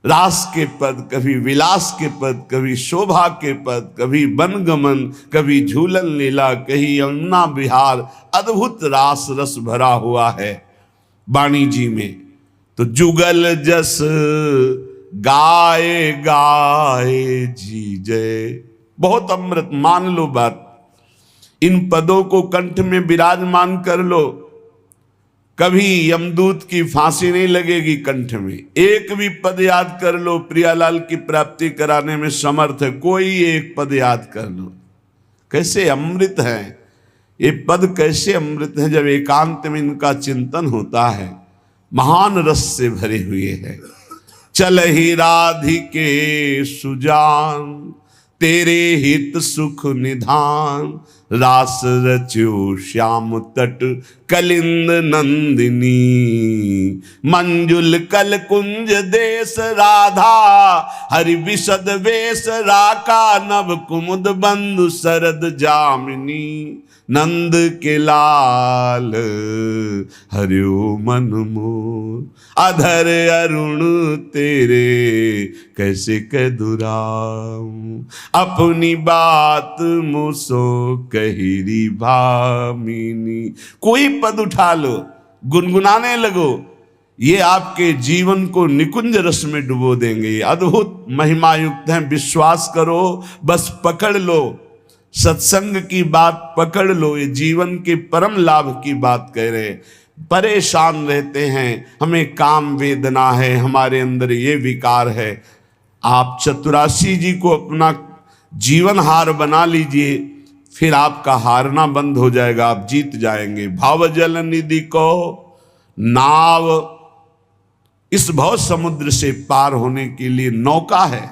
रास के पद, कभी विलास के पद, कभी शोभा के पद, कभी वनगमन, कभी झूलन लीला, कहीं यमुना विहार। अद्भुत रास रस भरा हुआ है वाणी जी में। तो जुगल जस गाए गाए जी जय, बहुत अमृत, मान लो बात। इन पदों को कंठ में विराजमान कर लो, कभी यमदूत की फांसी नहीं लगेगी कंठ में। एक भी पद याद कर लो, प्रियालाल की प्राप्ति कराने में समर्थ है। कोई एक पद याद कर लो, कैसे अमृत है ये पद, कैसे अमृत है जब एकांत में इनका चिंतन होता है। महान रस से भरे हुए हैं। चल ही राधिके सुजान, तेरे हित सुख निधान, रास रच्यो श्याम तट कलिंद नंदिनी, मंजुल कल कुंज देश राधा, हरि विशद वेश राका, नभ कुमुद बंधु शरद जामिनी, नंद के लाल हरियो मन मोर, अधर अरुण तेरे कैसे कह दुराऊं, अपनी बात मुसो कहिरी भामिनी। कोई पद उठा लो, गुनगुनाने लगो, ये आपके जीवन को निकुंज रस में डुबो देंगे। अद्भुत महिमा युक्त हैं, विश्वास करो, बस पकड़ लो, सत्संग की बात पकड़ लो। ये जीवन के परम लाभ की बात कह रहे। परेशान रहते हैं, हमें काम वेदना है, हमारे अंदर ये विकार है। आप चतुरासी जी को अपना जीवन हार बना लीजिए, फिर आपका हारना बंद हो जाएगा, आप जीत जाएंगे। भाव जल निधि को नाव, इस भव समुद्र से पार होने के लिए नौका है।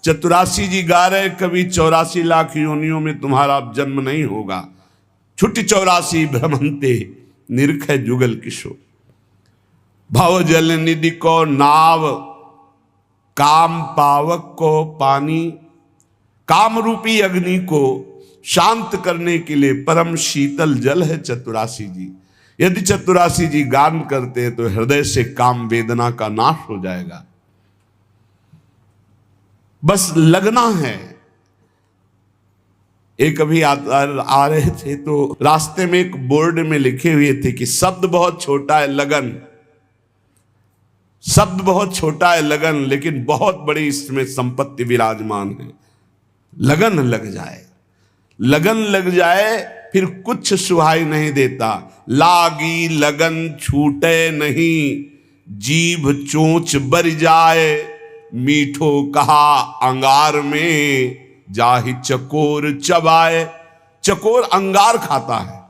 चतुरासी जी गा रहे, कभी 84 लाख योनियों में तुम्हारा जन्म नहीं होगा। छुट्टी 84 भ्रमंते निरख जुगल किशोर। भव जल निधि को नाव, काम पावक को पानी, काम रूपी अग्नि को शांत करने के लिए परम शीतल जल है चतुरासी जी। यदि चतुरासी जी गान करते हैं तो हृदय से काम वेदना का नाश हो जाएगा। बस लगना है। एक अभी आ रहे थे तो रास्ते में एक बोर्ड में लिखे हुए थे कि शब्द बहुत छोटा है लगन, शब्द बहुत छोटा है लगन, लेकिन बहुत बड़ी इसमें संपत्ति विराजमान है। लगन लग जाए, लगन लग जाए, फिर कुछ सुहाई नहीं देता। लागी लगन छूटे नहीं, जीभ चोंच बर जाए, मीठो कहा अंगार में, जाहि चकोर चबाए। चकोर अंगार खाता है,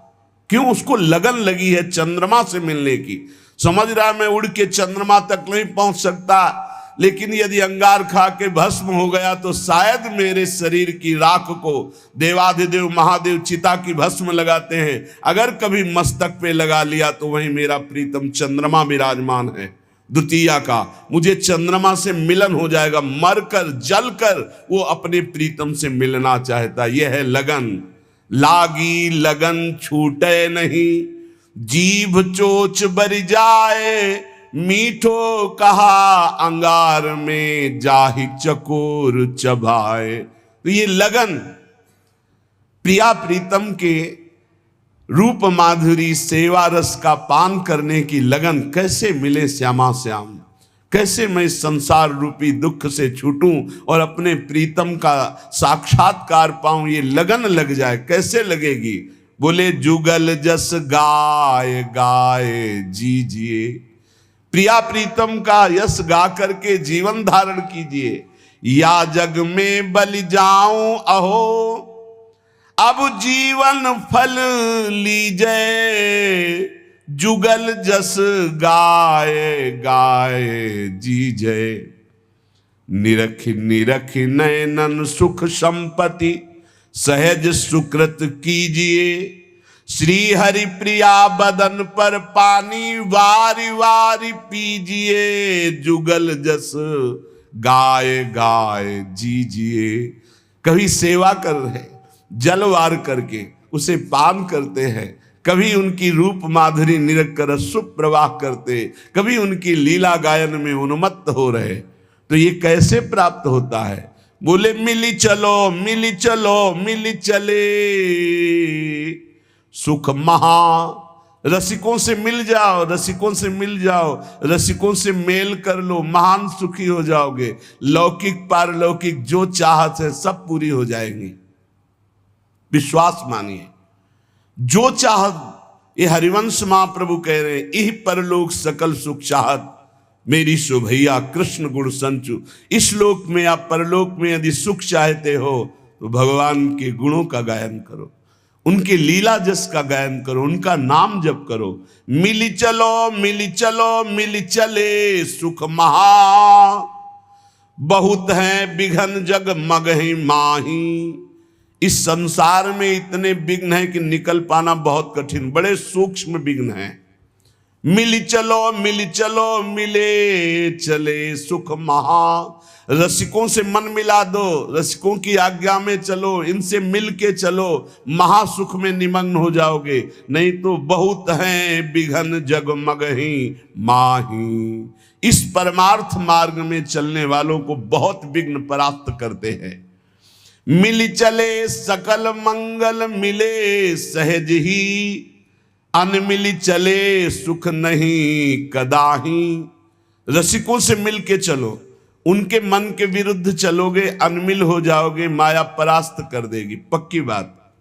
क्यों? उसको लगन लगी है चंद्रमा से मिलने की। समझ रहा है मैं उड़ के चंद्रमा तक नहीं पहुंच सकता, लेकिन यदि अंगार खा के भस्म हो गया तो शायद मेरे शरीर की राख को देवाधिदेव महादेव चिता की भस्म लगाते हैं, अगर कभी मस्तक पे लगा लिया तो वहीं मेरा प्रीतम चंद्रमा विराजमान है द्वितीया का। मुझे चंद्रमा से मिलन हो जाएगा, मरकर जलकर वो अपने प्रीतम से मिलना चाहता। यह है लगन। लागी लगन छूटे नहीं, जीभ चोच बर जाए, मीठो कहा अंगार में, जाहि चकोर चबाए। तो ये लगन, प्रिया प्रीतम के रूप माधुरी सेवा रस का पान करने की लगन। कैसे मिले श्यामा श्याम, कैसे मैं संसार रूपी दुख से छूटूं और अपने प्रीतम का साक्षात्कार पाऊं। ये लगन लग जाए, कैसे लगेगी? बोले जुगल जस गाए गाए जीजिए, प्रिया प्रीतम का यश गा करके जीवन धारण कीजिए। या जग में बलि जाऊं अहो, अब जीवन फल लीजिए, जुगल जस गाए गाए जीजे। निरख निरख नयनन सुख संपत्ति, सहज सुकृत कीजिए, श्री हरि प्रिया बदन पर पानी वारी वारी पीजिए, जुगल जस गाए गाए जीजिए। कभी सेवा कर रहे, जलवार करके उसे पान करते हैं, कभी उनकी रूप माधुरी निरख कर सुप्रवाह करते, कभी उनकी लीला गायन में उन्मत्त हो रहे। तो ये कैसे प्राप्त होता है? बोले मिली चलो मिली चलो मिली चले सुख महा। रसिकों से मिल जाओ, रसिकों से मिल जाओ, रसिकों से मेल कर लो, महान सुखी हो जाओगे। लौकिक पारलौकिक जो चाहत है सब पूरी हो जाएंगी। विश्वास मानिए, जो चाहत, ये हरिवंश महाप्रभु कह रहे हैं, यही परलोक सकल सुख चाहत मेरी शोभैया कृष्ण गुण संचु। इस लोक में या परलोक में यदि सुख चाहते हो तो भगवान के गुणों का गायन करो, उनके लीला जस का गायन करो, उनका नाम जप करो। मिली चलो मिली चलो मिली चले सुख महा। बहुत है विघन जग मगहि माही। इस संसार में इतने विघ्न है कि निकल पाना बहुत कठिन, बड़े सूक्ष्म विघ्न है। मिली चलो मिली चलो मिले चले सुख महा। रसिकों से मन मिला दो, रसिकों की आज्ञा में चलो, इनसे मिल के चलो, महासुख में निमग्न हो जाओगे। नहीं तो बहुत हैं विघन जगमगहि माही। इस परमार्थ मार्ग में चलने वालों को बहुत विघ्न परास्त करते हैं। मिली चले सकल मंगल मिले सहज ही। अनमिली चले सुख नहीं कदाही। रसिकों से मिल के चलो, उनके मन के विरुद्ध चलोगे, अनमिल हो जाओगे, माया परास्त कर देगी, पक्की बात।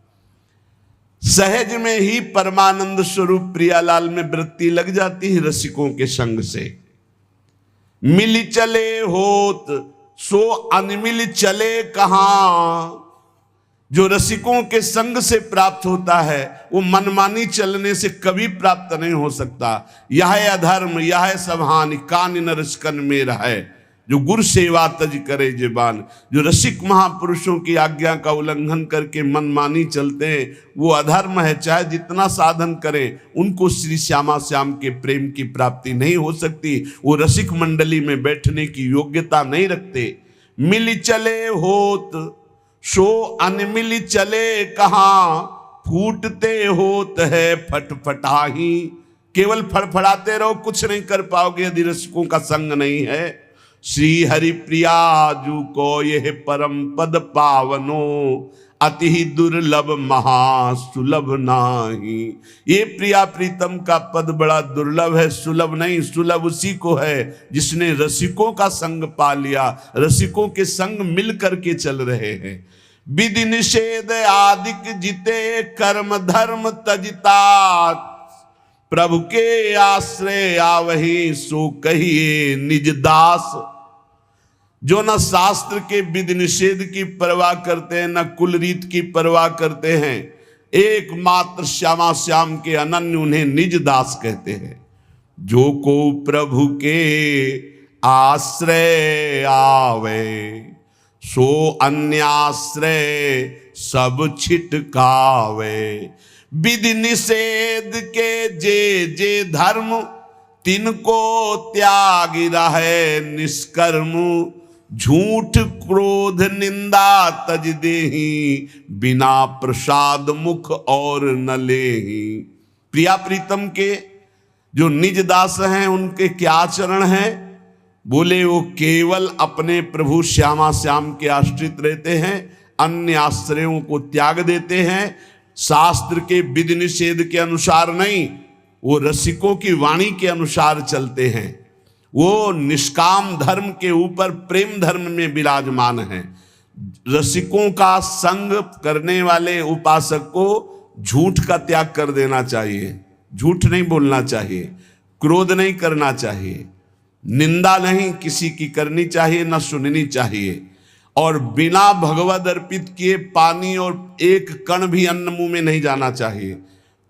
सहज में ही परमानंद स्वरूप प्रियालाल में वृत्ति लग जाती है रसिकों के संग से। मिली चले होत सो अनमिल चले कहां। जो रसिकों के संग से प्राप्त होता है वो मनमानी चलने से कभी प्राप्त नहीं हो सकता। यह अधर्म यह सब हानि कान न रसिकन में रहे। जो गुरु सेवा तज करे जेबान। जो रसिक महापुरुषों की आज्ञा का उल्लंघन करके मनमानी चलते हैं वो अधर्म है। चाहे जितना साधन करें उनको श्री श्यामा श्याम के प्रेम की प्राप्ति नहीं हो सकती। वो रसिक मंडली में बैठने की योग्यता नहीं रखते। मिली चले होत सो अनमिल चले कहां। फूटते होत है फटफटाही। केवल फड़फड़ाते रहो, कुछ नहीं कर पाओगे यदि रसिकों का संग नहीं है। श्री हरि प्रिया जू को यह परम पद पावनो। अति दुर्लभ महासुलभ नाही। ये प्रिया प्रीतम का पद बड़ा दुर्लभ है, सुलभ नहीं। सुलभ उसी को है जिसने रसिकों का संग पा लिया, रसिकों के संग मिल करके चल रहे हैं। विधि निषेध आदिक जिते कर्म धर्म तजिता। प्रभु के आश्रय आवही सो कहिए निज दास। जो न शास्त्र के विधि निषेध की परवाह करते हैं, न कुल रीत की परवाह करते हैं, एकमात्र श्यामा श्याम के अनन्य उन्हें निज दास कहते हैं। जो को प्रभु के आश्रय आवे सो अन्याश्रय सब छिटकावे। विधि निषेध के जे धर्म तिनको त्याग रहे निष्कर्म। झूठ क्रोध निंदा तज देही बिना प्रसाद मुख और न लेही। प्रिया प्रीतम के जो निज दास हैं उनके क्या आचरण हैं? बोले वो केवल अपने प्रभु श्यामा श्याम के आश्रित रहते हैं, अन्य आश्रयों को त्याग देते हैं। शास्त्र के विधि निषेध के अनुसार नहीं, वो रसिकों की वाणी के अनुसार चलते हैं। वो निष्काम धर्म के ऊपर प्रेम धर्म में विराजमान हैं। रसिकों का संग करने वाले उपासक को झूठ का त्याग कर देना चाहिए। झूठ नहीं बोलना चाहिए, क्रोध नहीं करना चाहिए, निंदा नहीं किसी की करनी चाहिए, न सुननी चाहिए। और बिना भगवद अर्पित किए पानी और एक कण भी अन्न मुंह में नहीं जाना चाहिए।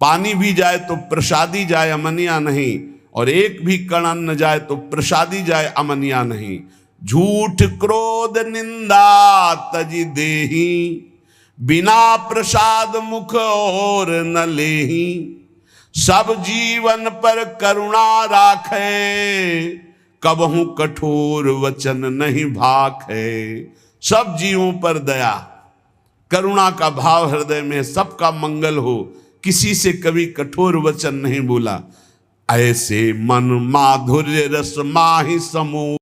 पानी भी जाए तो प्रसादी जाए, अमनिया नहीं। और एक भी कण अन्न जाए तो प्रसादी जाए, अमनिया नहीं। झूठ क्रोध निंदा तजी देही बिना प्रसाद मुख और न लेही। सब जीवन पर करुणा राखे कबहू कठोर वचन नहीं भाखे। सब जीवों पर दया करुणा का भाव हृदय में, सबका मंगल हो, किसी से कभी कठोर वचन नहीं बोला। ऐसे मन माधुर्य रस माहि समूह